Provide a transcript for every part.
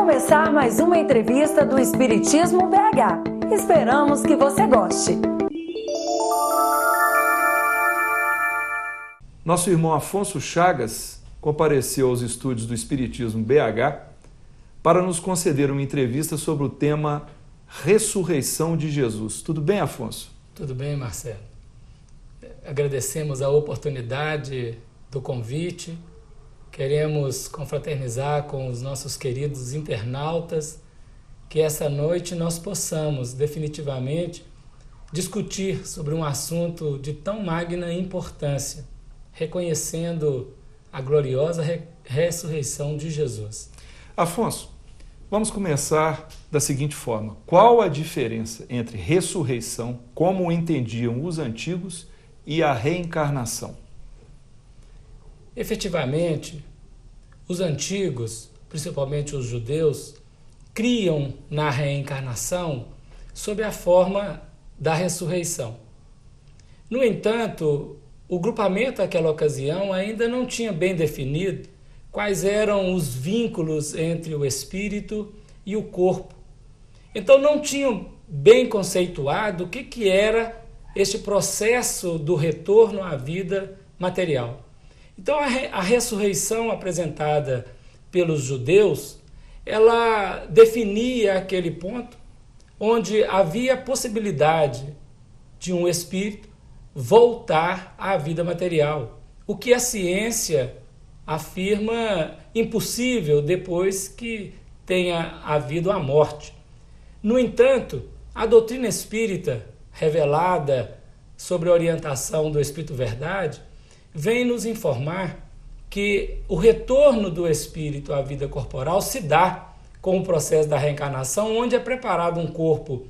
começar mais uma entrevista do Espiritismo BH. Esperamos que você goste. Nosso irmão Afonso Chagas compareceu aos estúdios do Espiritismo BH para nos conceder uma entrevista sobre o tema Ressurreição de Jesus. Tudo bem, Afonso? Tudo bem, Marcelo. Agradecemos a oportunidade do convite. Queremos confraternizar com os nossos queridos internautas, que essa noite nós possamos definitivamente discutir sobre um assunto de tão magna importância, reconhecendo a gloriosa ressurreição de Jesus. Afonso, vamos começar da seguinte forma. Qual a diferença entre ressurreição, como o entendiam os antigos, e a reencarnação? Efetivamente, os antigos, principalmente os judeus, criam na reencarnação sob a forma da ressurreição. No entanto, o grupamento naquela ocasião ainda não tinha bem definido quais eram os vínculos entre o espírito e o corpo. Então não tinham bem conceituado o que era este processo do retorno à vida material. Então a ressurreição apresentada pelos judeus, ela definia aquele ponto onde havia a possibilidade de um espírito voltar à vida material, o que a ciência afirma impossível depois que tenha havido a morte. No entanto, a doutrina espírita, revelada sobre a orientação do Espírito Verdade, vem nos informar que o retorno do espírito à vida corporal se dá com o processo da reencarnação, onde é preparado um corpo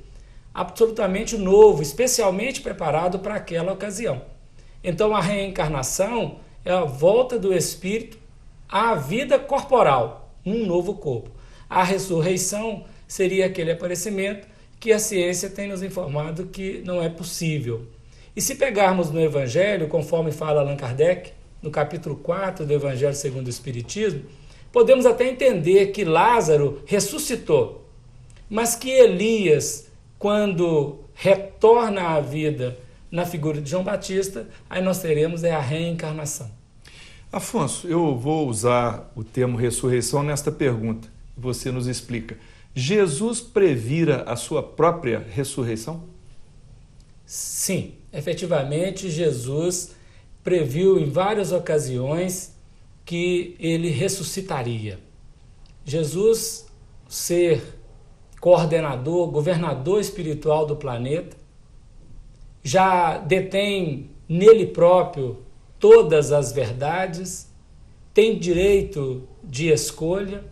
absolutamente novo, especialmente preparado para aquela ocasião. Então a reencarnação é a volta do espírito à vida corporal, um novo corpo. A ressurreição seria aquele aparecimento que a ciência tem nos informado que não é possível. E se pegarmos no Evangelho, conforme fala Allan Kardec, no capítulo 4 do Evangelho segundo o Espiritismo, podemos até entender que Lázaro ressuscitou, mas que Elias, quando retorna à vida na figura de João Batista, aí nós teremos a reencarnação. Afonso, eu vou usar o termo ressurreição nesta pergunta. Você nos explica. Jesus previra a sua própria ressurreição? Sim, efetivamente Jesus previu em várias ocasiões que ele ressuscitaria. Jesus, ser coordenador, governador espiritual do planeta, já detém nele próprio todas as verdades, tem direito de escolha.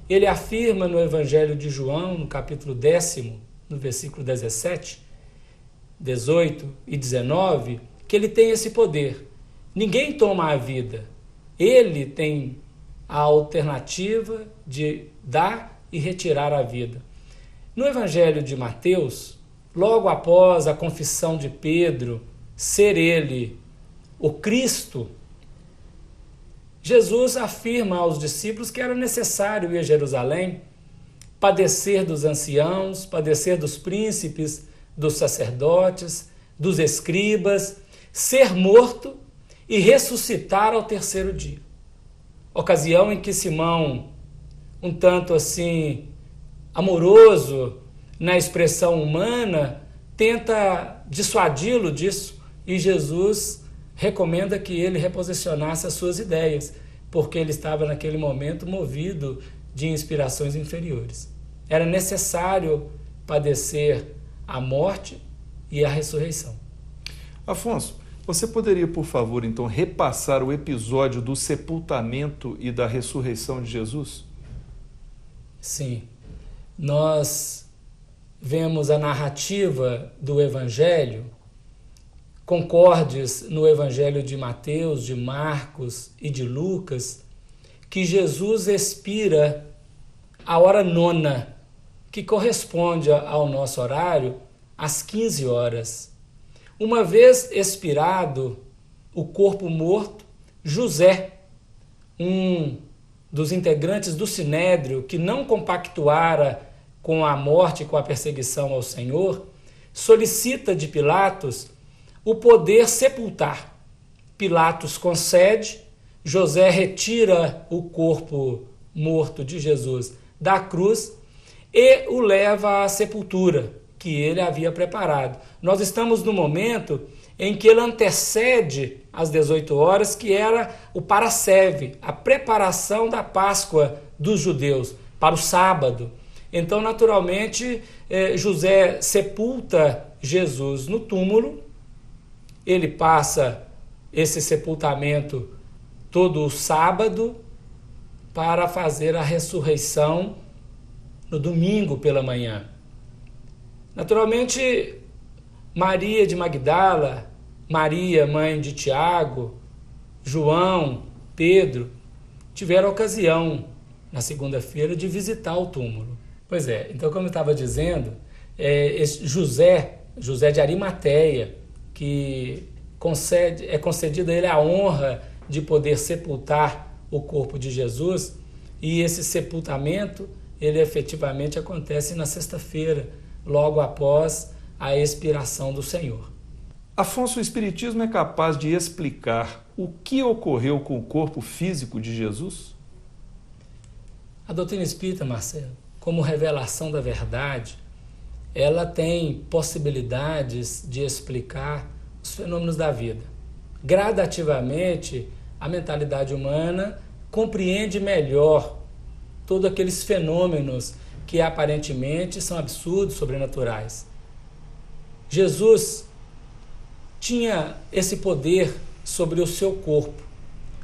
Ele afirma no Evangelho de João, no capítulo 10, no versículo 17, 18 e 19, que ele tem esse poder. Ninguém toma a vida. Ele tem a alternativa de dar e retirar a vida. No Evangelho de Mateus, logo após a confissão de Pedro ser ele o Cristo, Jesus afirma aos discípulos que era necessário ir a Jerusalém, padecer dos anciãos, padecer dos príncipes, dos sacerdotes, dos escribas, ser morto e ressuscitar ao terceiro dia. Ocasião em que Simão, um tanto assim amoroso na expressão humana, tenta dissuadi-lo disso, e Jesus recomenda que ele reposicionasse as suas ideias, porque ele estava naquele momento movido de inspirações inferiores. Era necessário padecer a morte e a ressurreição. Afonso, você poderia, por favor, então, repassar o episódio do sepultamento e da ressurreição de Jesus? Sim. Nós vemos a narrativa do Evangelho, concordes no Evangelho de Mateus, de Marcos e de Lucas, que Jesus expira a hora nona, que corresponde ao nosso horário, às 15 horas. Uma vez expirado o corpo morto, José, um dos integrantes do Sinédrio que não compactuara com a morte e com a perseguição ao Senhor, solicita de Pilatos o poder sepultar. Pilatos concede, José retira o corpo morto de Jesus da cruz e o leva à sepultura que ele havia preparado. Nós estamos no momento em que ele antecede às 18 horas, que era o parasceve, a preparação da Páscoa dos judeus para o sábado. Então, naturalmente, José sepulta Jesus no túmulo, ele passa esse sepultamento todo o sábado para fazer a ressurreição no domingo pela manhã. Naturalmente, Maria de Magdala, Maria, mãe de Tiago, João, Pedro, tiveram a ocasião, na segunda-feira, de visitar o túmulo. Pois é, então, como eu estava dizendo, José de Arimateia, que é concedida a ele a honra de poder sepultar o corpo de Jesus, e esse sepultamento, ele efetivamente acontece na sexta-feira, logo após a expiração do Senhor. Afonso, o Espiritismo é capaz de explicar o que ocorreu com o corpo físico de Jesus? A doutrina espírita, Marcelo, como revelação da verdade, ela tem possibilidades de explicar os fenômenos da vida. Gradativamente, a mentalidade humana compreende melhor todos aqueles fenômenos que aparentemente são absurdos, sobrenaturais. Jesus tinha esse poder sobre o seu corpo.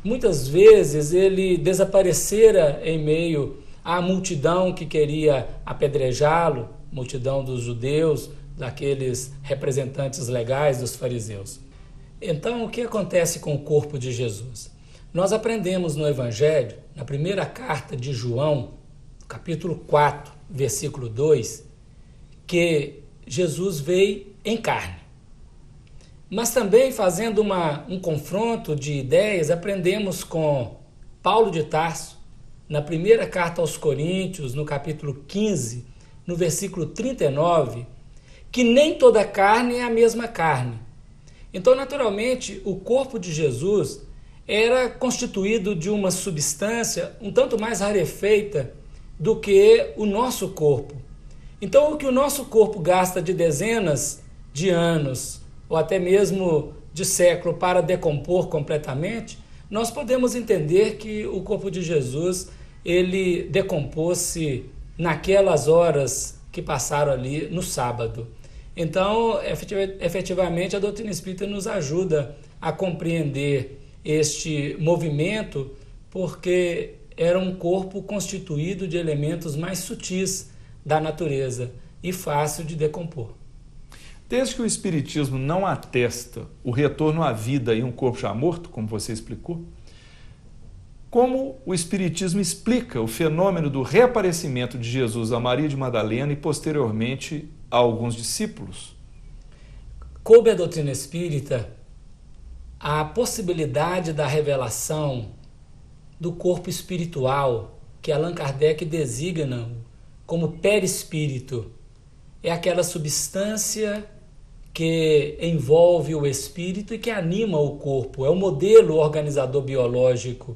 Muitas vezes ele desaparecera em meio à multidão que queria apedrejá-lo, multidão dos judeus, daqueles representantes legais dos fariseus. Então, o que acontece com o corpo de Jesus? Nós aprendemos no Evangelho, na primeira carta de João, capítulo 4, versículo 2, que Jesus veio em carne. Mas também, fazendo um confronto de ideias, aprendemos com Paulo de Tarso, na primeira carta aos Coríntios, no capítulo 15, no versículo 39, que nem toda carne é a mesma carne. Então, naturalmente, o corpo de Jesus era constituído de uma substância um tanto mais rarefeita do que o nosso corpo. Então, o que o nosso corpo gasta de dezenas de anos, ou até mesmo de século, para decompor completamente, nós podemos entender que o corpo de Jesus, ele decompôs-se naquelas horas que passaram ali no sábado. Então, efetivamente, a doutrina espírita nos ajuda a compreender este movimento, porque era um corpo constituído de elementos mais sutis da natureza e fácil de decompor. Desde que o Espiritismo não atesta o retorno à vida em um corpo já morto, como você explicou, como o Espiritismo explica o fenômeno do reaparecimento de Jesus a Maria de Madalena e, posteriormente, a alguns discípulos? Coube à doutrina espírita a possibilidade da revelação do corpo espiritual, que Allan Kardec designa como perispírito. É aquela substância que envolve o espírito e que anima o corpo, é o modelo organizador biológico.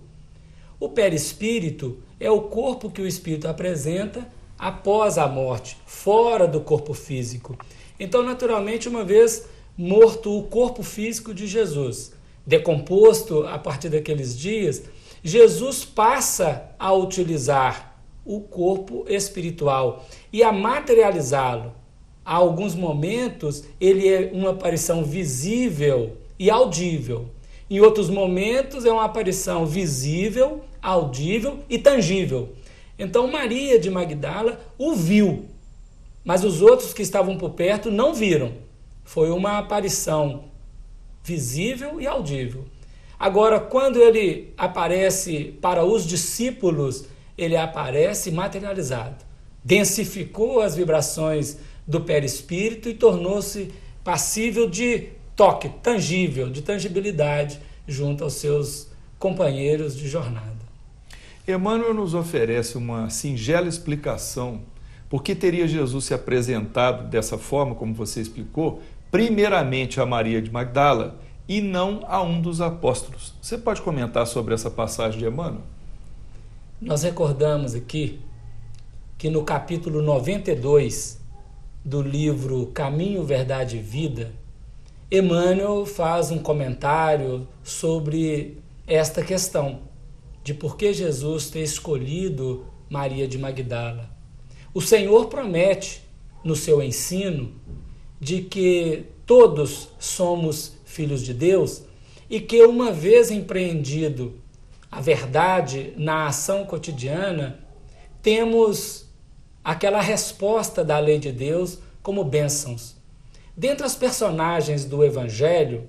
O perispírito é o corpo que o espírito apresenta após a morte, fora do corpo físico. Então, naturalmente, uma vez morto o corpo físico de Jesus, decomposto a partir daqueles dias, Jesus passa a utilizar o corpo espiritual e a materializá-lo. Há alguns momentos ele é uma aparição visível e audível. Em outros momentos é uma aparição visível, audível e tangível. Então Maria de Magdala o viu, mas os outros que estavam por perto não viram. Foi uma aparição visível e audível. Agora, quando ele aparece para os discípulos, ele aparece materializado. Densificou as vibrações do perispírito e tornou-se passível de toque, tangível, de tangibilidade junto aos seus companheiros de jornada. Emmanuel nos oferece uma singela explicação por que teria Jesus se apresentado dessa forma, como você explicou, primeiramente a Maria de Magdala e não a um dos apóstolos. Você pode comentar sobre essa passagem de Emmanuel? Nós recordamos aqui que no capítulo 92 do livro Caminho, Verdade e Vida, Emmanuel faz um comentário sobre esta questão de por que Jesus ter escolhido Maria de Magdala. O Senhor promete no seu ensino de que todos somos filhos de Deus e que, uma vez empreendido a verdade na ação cotidiana, temos aquela resposta da lei de Deus como bênçãos. Dentre as personagens do Evangelho,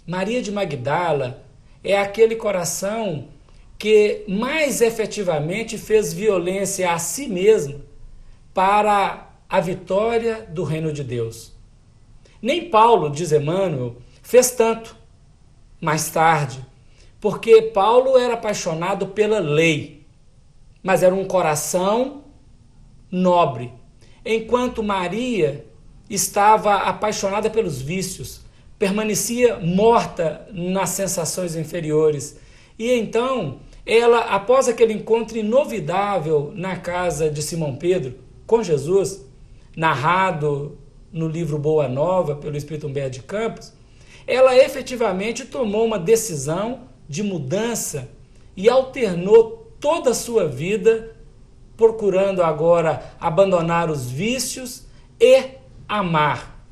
Maria de Magdala é aquele coração que mais efetivamente fez violência a si mesmo para a vitória do reino de Deus. Nem Paulo, diz Emmanuel, fez tanto mais tarde, porque Paulo era apaixonado pela lei, mas era um coração nobre, enquanto Maria estava apaixonada pelos vícios, permanecia morta nas sensações inferiores. E então, ela, após aquele encontro inovidável na casa de Simão Pedro com Jesus, narrado no livro Boa Nova pelo Espírito Humberto de Campos, ela efetivamente tomou uma decisão de mudança e alternou toda a sua vida, procurando agora abandonar os vícios e amar.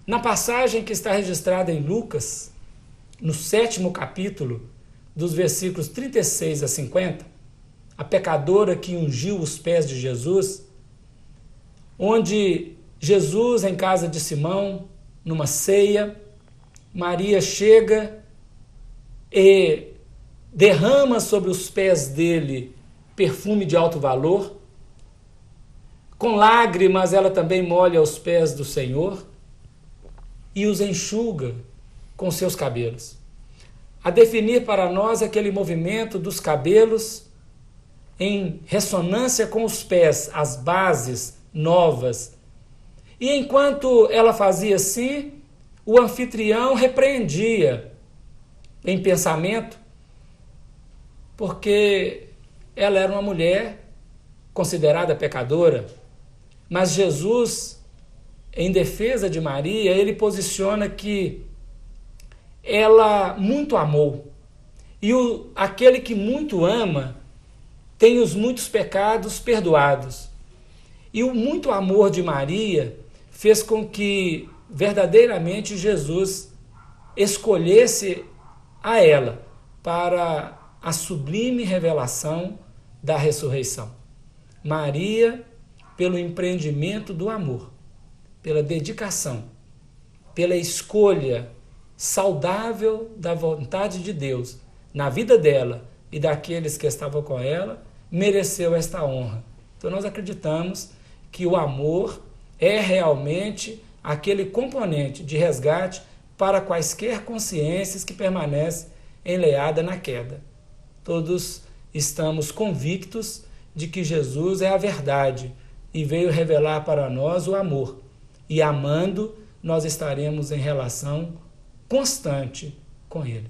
Na passagem que está registrada em Lucas, no 7º capítulo, dos versículos 36 a 50, a pecadora que ungiu os pés de Jesus, onde Jesus, em casa de Simão, numa ceia, Maria chega e derrama sobre os pés dele perfume de alto valor. Com lágrimas ela também molha os pés do Senhor e os enxuga com seus cabelos. A definir para nós aquele movimento dos cabelos em ressonância com os pés, as bases novas. E enquanto ela fazia assim, o anfitrião repreendia em pensamento, porque ela era uma mulher considerada pecadora. Mas Jesus, em defesa de Maria, ele posiciona que ela muito amou. E aquele que muito ama tem os muitos pecados perdoados. E o muito amor de Maria fez com que verdadeiramente Jesus escolhesse a ela para a sublime revelação da ressurreição. Maria, pelo empreendimento do amor, pela dedicação, pela escolha saudável da vontade de Deus na vida dela e daqueles que estavam com ela, mereceu esta honra. Então nós acreditamos que o amor é realmente aquele componente de resgate para quaisquer consciências que permanecem enleadas na queda. Todos estamos convictos de que Jesus é a verdade e veio revelar para nós o amor. E amando, nós estaremos em relação constante com Ele.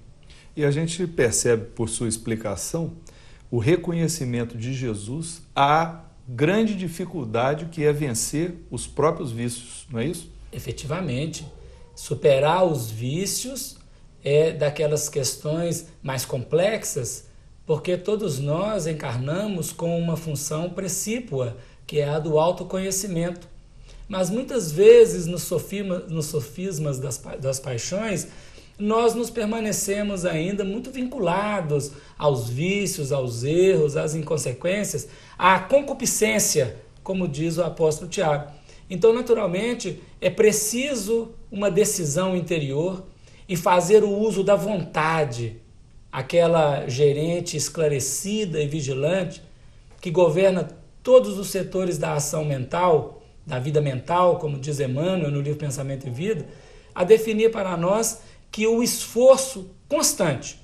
E a gente percebe, por sua explicação, o reconhecimento de Jesus a grande dificuldade que é vencer os próprios vícios, não é isso? Efetivamente, superar os vícios é daquelas questões mais complexas, porque todos nós encarnamos com uma função precípua, que é a do autoconhecimento. Mas muitas vezes, nos sofismas das paixões, nós nos permanecemos ainda muito vinculados aos vícios, aos erros, às inconsequências, à concupiscência, como diz o apóstolo Tiago. Então, naturalmente, é preciso uma decisão interior e fazer o uso da vontade, aquela gerente esclarecida e vigilante que governa todos os setores da ação mental, da vida mental, como diz Emmanuel no livro Pensamento e Vida, a definir para nós que o esforço constante,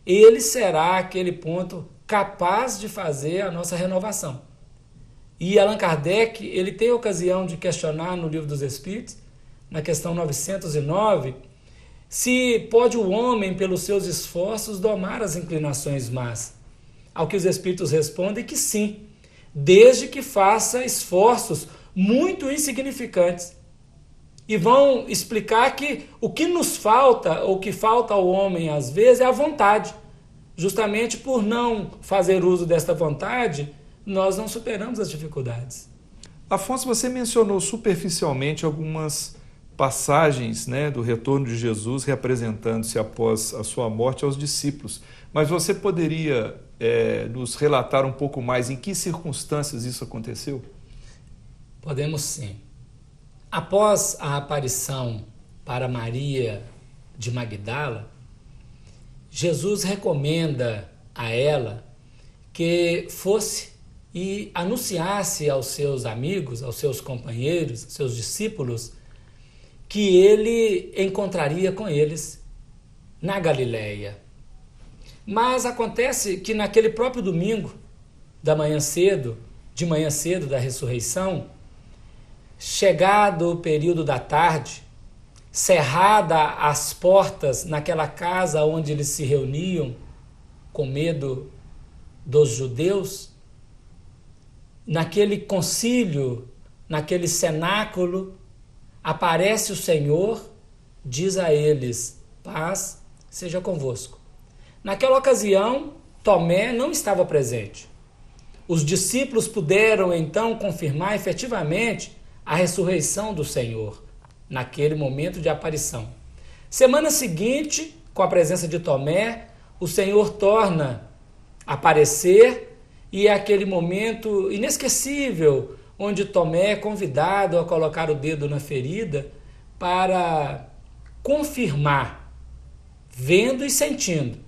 ele será aquele ponto capaz de fazer a nossa renovação. E Allan Kardec, ele tem a ocasião de questionar no Livro dos Espíritos, na questão 909, se pode o homem, pelos seus esforços, domar as inclinações más. Ao que os Espíritos respondem que sim, desde que faça esforços muito insignificantes. E vão explicar que o que nos falta, ou que falta ao homem às vezes, é a vontade. Justamente por não fazer uso desta vontade, nós não superamos as dificuldades. Afonso, você mencionou superficialmente algumas passagens, né, do retorno de Jesus reapresentando-se após a sua morte aos discípulos. Mas você poderia nos relatar um pouco mais em que circunstâncias isso aconteceu? Podemos sim. Após a aparição para Maria de Magdala, Jesus recomenda a ela que fosse e anunciasse aos seus amigos, aos seus companheiros, aos seus discípulos, que ele encontraria com eles na Galileia. Mas acontece que naquele próprio domingo, de manhã cedo da ressurreição, chegado o período da tarde, cerrada as portas naquela casa onde eles se reuniam, com medo dos judeus, naquele concílio, naquele cenáculo, aparece o Senhor, diz a eles: paz seja convosco. Naquela ocasião, Tomé não estava presente. Os discípulos puderam então confirmar efetivamente a ressurreição do Senhor, naquele momento de aparição. Semana seguinte, com a presença de Tomé, o Senhor torna a aparecer, e é aquele momento inesquecível onde Tomé é convidado a colocar o dedo na ferida para confirmar, vendo e sentindo,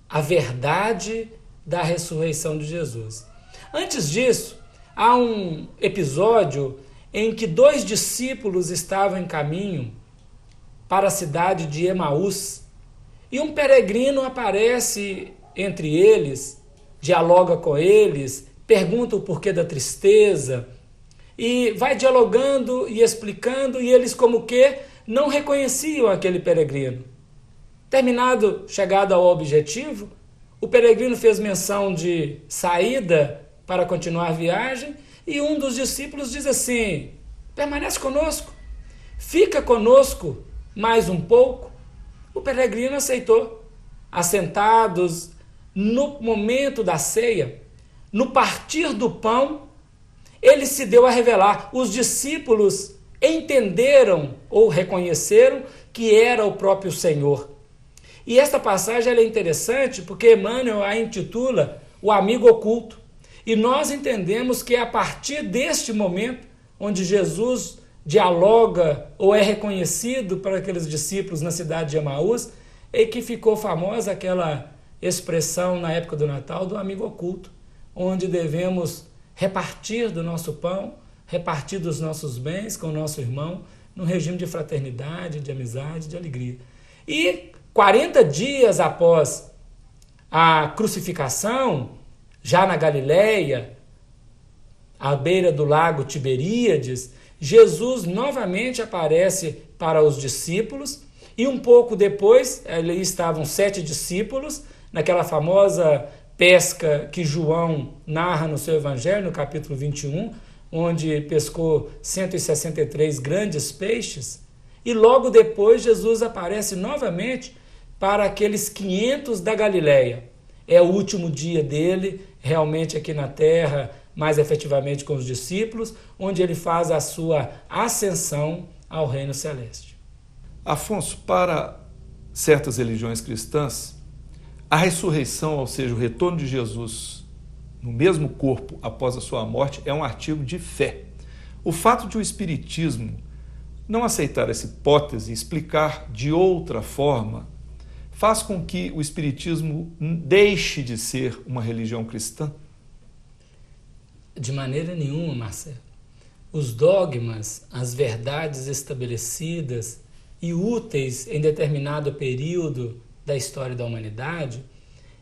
a verdade da ressurreição de Jesus. Antes disso, há um episódio em que 2 discípulos estavam em caminho para a cidade de Emaús, e um peregrino aparece entre eles, dialoga com eles, pergunta o porquê da tristeza, e vai dialogando e explicando, e eles como que não reconheciam aquele peregrino. Chegado ao objetivo, o peregrino fez menção de saída para continuar a viagem, e um dos discípulos diz assim: permanece conosco, fica conosco mais um pouco. O peregrino aceitou. Assentados no momento da ceia, no partir do pão, ele se deu a revelar. Os discípulos entenderam ou reconheceram que era o próprio Senhor. E esta passagem ela é interessante porque Emmanuel a intitula O Amigo Oculto. E nós entendemos que é a partir deste momento, onde Jesus dialoga ou é reconhecido para aqueles discípulos na cidade de Emaús, é que ficou famosa aquela expressão na época do Natal do amigo oculto, onde devemos repartir do nosso pão, repartir dos nossos bens com o nosso irmão, num regime de fraternidade, de amizade, de alegria. E 40 dias após a crucificação, já na Galileia, à beira do lago Tiberíades, Jesus novamente aparece para os discípulos, e um pouco depois, ali estavam 7 discípulos, naquela famosa pesca que João narra no seu Evangelho, no capítulo 21, onde pescou 163 grandes peixes, e logo depois Jesus aparece novamente para aqueles 500 da Galileia. É o último dia dele, realmente aqui na terra, mais efetivamente com os discípulos, onde ele faz a sua ascensão ao reino celeste. Afonso, para certas religiões cristãs, a ressurreição, ou seja, o retorno de Jesus no mesmo corpo após a sua morte, é um artigo de fé. O fato de o Espiritismo não aceitar essa hipótese e explicar de outra forma faz com que o Espiritismo deixe de ser uma religião cristã? De maneira nenhuma, Marcelo. Os dogmas, as verdades estabelecidas e úteis em determinado período da história da humanidade,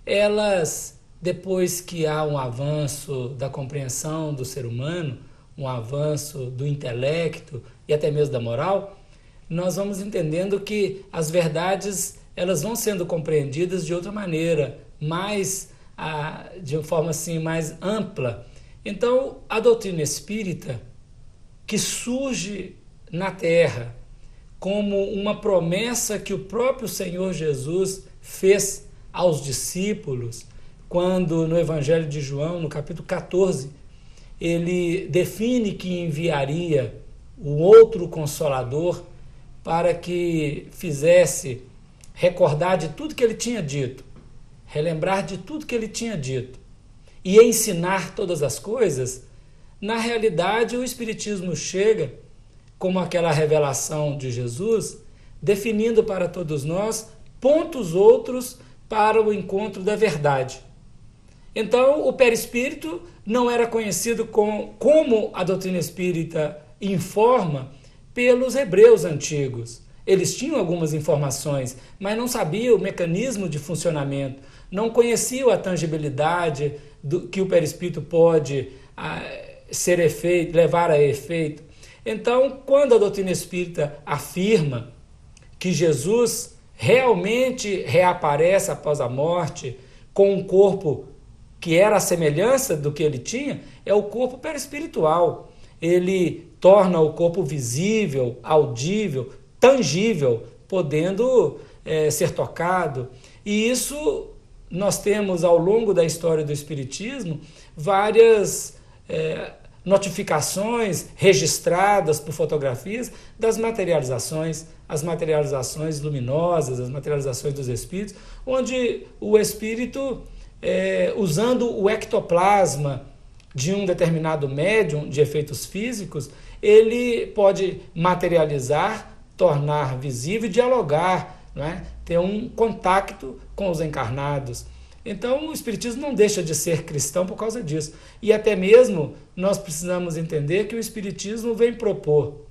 elas depois que há um avanço da compreensão do ser humano, um avanço do intelecto e até mesmo da moral, nós vamos entendendo que as verdades elas vão sendo compreendidas de outra maneira, de uma forma assim mais ampla. Então, a doutrina espírita, que surge na Terra como uma promessa que o próprio Senhor Jesus fez aos discípulos, quando no Evangelho de João, no capítulo 14, ele define que enviaria o outro Consolador para que fizesse recordar de tudo que ele tinha dito, relembrar de tudo que ele tinha dito e ensinar todas as coisas. Na realidade, o Espiritismo chega como aquela revelação de Jesus, definindo para todos nós pontos outros para o encontro da verdade. Então, o perispírito não era conhecido como a doutrina espírita informa pelos hebreus antigos. Eles tinham algumas informações, mas não sabiam o mecanismo de funcionamento, não conheciam a tangibilidade que o perispírito pode levar a efeito. Então, quando a doutrina espírita afirma que Jesus realmente reaparece após a morte com um corpo que era a semelhança do que ele tinha, é o corpo perispiritual. Ele torna o corpo visível, audível, tangível, podendo ser tocado. E isso nós temos, ao longo da história do Espiritismo, várias notificações registradas por fotografias das materializações, as materializações luminosas, as materializações dos espíritos, onde o espírito, usando o ectoplasma de um determinado médium de efeitos físicos, ele pode materializar, tornar visível e dialogar, não é? Ter um contato com os encarnados. Então, o Espiritismo não deixa de ser cristão por causa disso. E até mesmo nós precisamos entender que o Espiritismo vem propor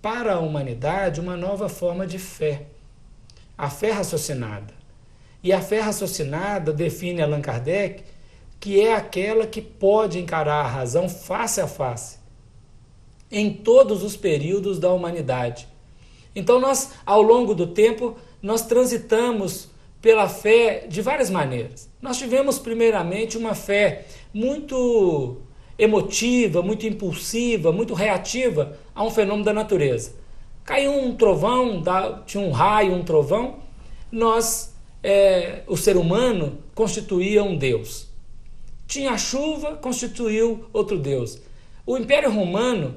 para a humanidade uma nova forma de fé, a fé raciocinada. E a fé raciocinada define Allan Kardec que é aquela que pode encarar a razão face a face, em todos os períodos da humanidade. Então, nós, ao longo do tempo, nós transitamos pela fé de várias maneiras. Nós tivemos, primeiramente, uma fé muito emotiva, muito impulsiva, muito reativa a um fenômeno da natureza. Caiu um trovão, tinha um raio, um trovão, o ser humano constituía um Deus. Tinha a chuva, constituiu outro Deus. O Império Romano,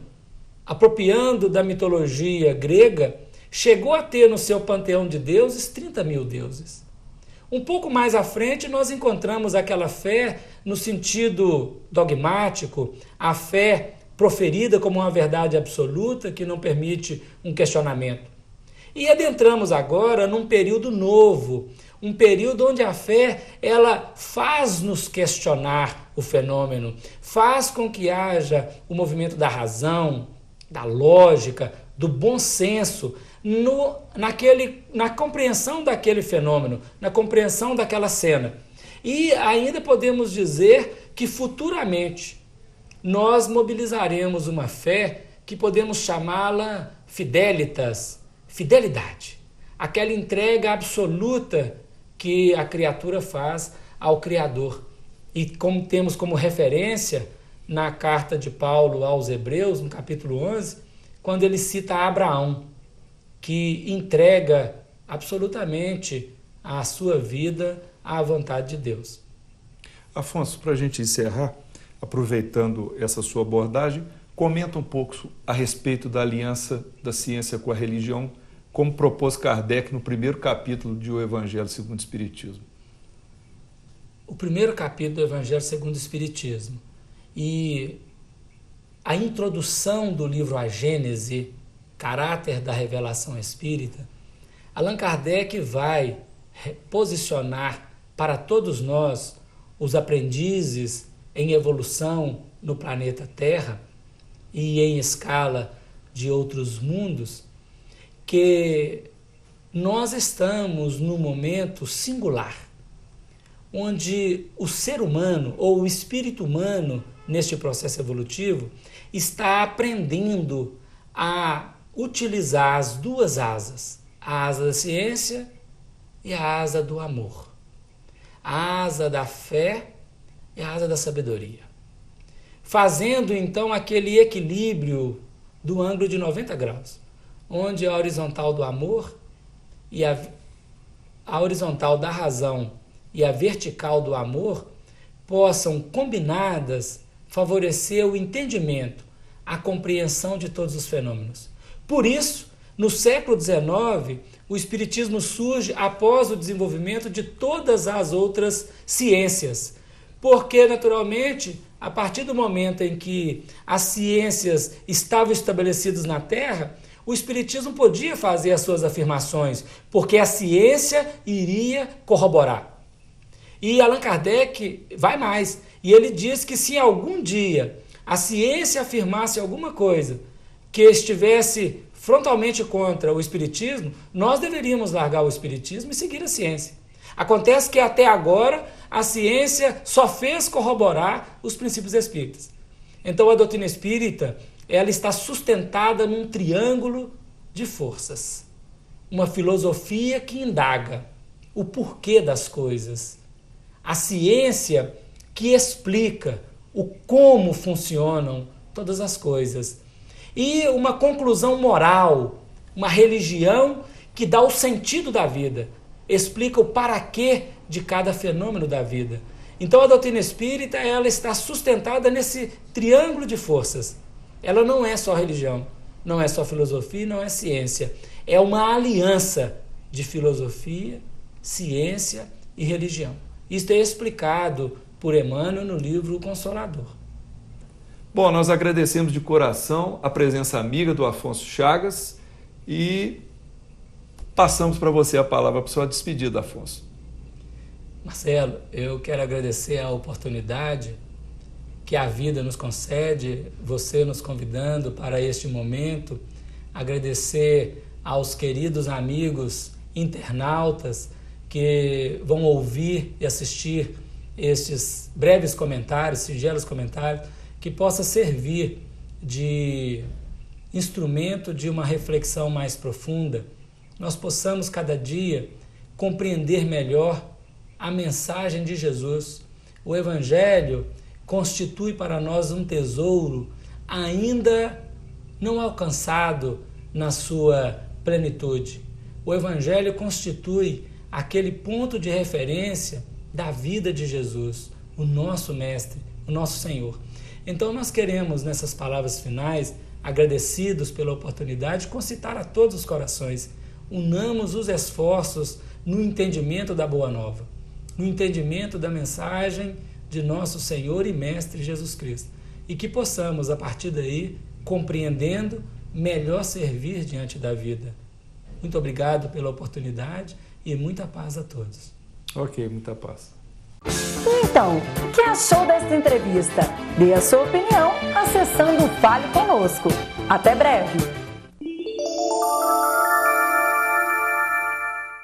apropriando da mitologia grega, chegou a ter no seu panteão de deuses 30 mil deuses. Um pouco mais à frente, nós encontramos aquela fé no sentido dogmático, a fé proferida como uma verdade absoluta que não permite um questionamento. E adentramos agora num período novo, um período onde a fé ela faz-nos questionar o fenômeno, faz com que haja o movimento da razão, da lógica, do bom senso, na compreensão daquele fenômeno, na compreensão daquela cena. E ainda podemos dizer que futuramente nós mobilizaremos uma fé que podemos chamá-la fidelitas, fidelidade, aquela entrega absoluta que a criatura faz ao Criador. E como temos como referência na carta de Paulo aos Hebreus, no capítulo 11, quando ele cita Abraão, que entrega absolutamente a sua vida à vontade de Deus. Afonso, para a gente encerrar, aproveitando essa sua abordagem, comenta um pouco a respeito da aliança da ciência com a religião, como propôs Kardec no primeiro capítulo de O Evangelho segundo o Espiritismo. O primeiro capítulo do Evangelho segundo o Espiritismo e a introdução do livro A Gênese, caráter da revelação espírita, Allan Kardec vai posicionar para todos nós, os aprendizes em evolução no planeta Terra e em escala de outros mundos, que nós estamos num momento singular, onde o ser humano ou o espírito humano, neste processo evolutivo, está aprendendo a utilizar as duas asas, a asa da ciência e a asa do amor, a asa da fé e a asa da sabedoria, fazendo então aquele equilíbrio do ângulo de 90 graus, onde a horizontal do amor e a horizontal da razão e a vertical do amor possam, combinadas, favorecer o entendimento, a compreensão de todos os fenômenos. Por isso, no século XIX, o Espiritismo surge após o desenvolvimento de todas as outras ciências, porque, naturalmente, a partir do momento em que as ciências estavam estabelecidas na Terra, o Espiritismo podia fazer as suas afirmações, porque a ciência iria corroborar. E Allan Kardec vai mais, e ele diz que se algum dia a ciência afirmasse alguma coisa que estivesse frontalmente contra o Espiritismo, nós deveríamos largar o Espiritismo e seguir a ciência. Acontece que até agora a ciência só fez corroborar os princípios espíritas. Então a doutrina espírita, ela está sustentada num triângulo de forças. Uma filosofia que indaga o porquê das coisas. A ciência que explica o como funcionam todas as coisas. E uma conclusão moral, uma religião que dá o sentido da vida, explica o para quê de cada fenômeno da vida. Então a doutrina espírita, ela está sustentada nesse triângulo de forças. Ela não é só religião, não é só filosofia, não é ciência. É uma aliança de filosofia, ciência e religião. Isto é explicado por Emmanuel no livro O Consolador. Bom, nós agradecemos de coração a presença amiga do Afonso Chagas e passamos para você a palavra para sua despedida, Afonso. Marcelo, eu quero agradecer a oportunidade que a vida nos concede, você nos convidando para este momento, agradecer aos queridos amigos internautas que vão ouvir e assistir estes breves comentários, singelos comentários, que possa servir de instrumento de uma reflexão mais profunda, nós possamos cada dia compreender melhor a mensagem de Jesus. O Evangelho constitui para nós um tesouro ainda não alcançado na sua plenitude. O Evangelho constitui aquele ponto de referência da vida de Jesus, o nosso Mestre, o nosso Senhor. Então nós queremos, nessas palavras finais, agradecidos pela oportunidade, concitar a todos os corações. Unamos os esforços no entendimento da Boa Nova, no entendimento da mensagem de nosso Senhor e Mestre Jesus Cristo. E que possamos, a partir daí, compreendendo, melhor servir diante da vida. Muito obrigado pela oportunidade e muita paz a todos. Ok, muita paz. Então, o que achou desta entrevista? Dê a sua opinião acessando o Fale Conosco. Até breve!